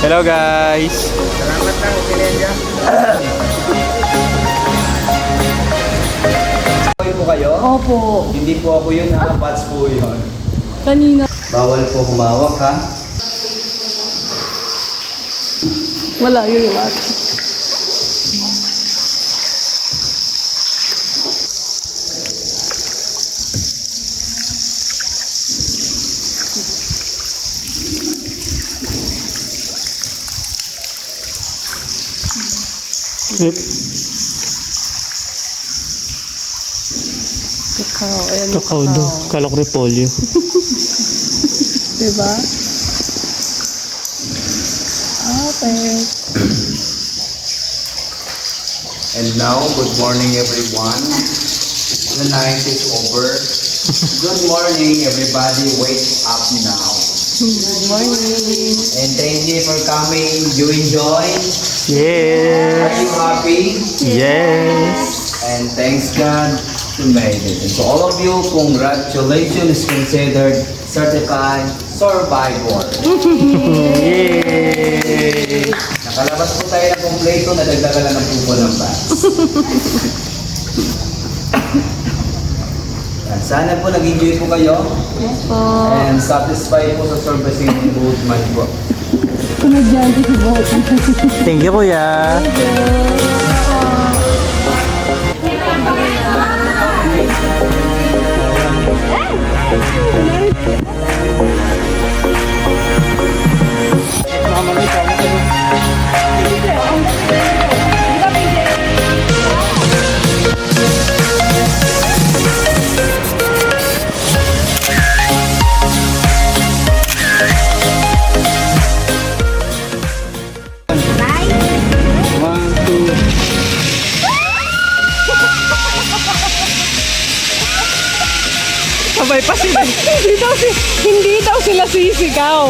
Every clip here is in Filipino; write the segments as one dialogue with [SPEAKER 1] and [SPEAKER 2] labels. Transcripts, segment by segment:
[SPEAKER 1] Hello guys.
[SPEAKER 2] Salamat lang, Pinedya.
[SPEAKER 3] Po kayo?
[SPEAKER 4] Opo.
[SPEAKER 3] Hindi po ako yun ha, bats po yun.
[SPEAKER 4] Kanina.
[SPEAKER 3] Bawal po humawak ha.
[SPEAKER 4] Wala yun yung ate. Kakao. Ayan yung
[SPEAKER 1] Kakao daw. Kala ko repolyo.
[SPEAKER 4] Diba? Okay.
[SPEAKER 3] And now, good morning everyone. The night is over. Good morning everybody, wake up now.
[SPEAKER 4] Good morning.
[SPEAKER 3] And thank you for coming. You enjoy? Are
[SPEAKER 1] Yes.
[SPEAKER 3] you happy?
[SPEAKER 1] Yes.
[SPEAKER 3] And thanks God to made it. And to all of you, congratulations considered certified survivor.
[SPEAKER 1] Yay.
[SPEAKER 3] Nakalabas po tayo ng kompleto, nadagdagan lang ng pupo ng bats. Yan, sana po nag-enjoy po kayo.
[SPEAKER 4] Yes po.
[SPEAKER 3] And satisfied po sa servicing ng Boatman po.
[SPEAKER 4] Komedyante si Boat.
[SPEAKER 1] Thank you, kuya.
[SPEAKER 4] Sabay pa sila. Hindi daw sila sisigaw.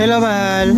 [SPEAKER 1] Hello, mahal.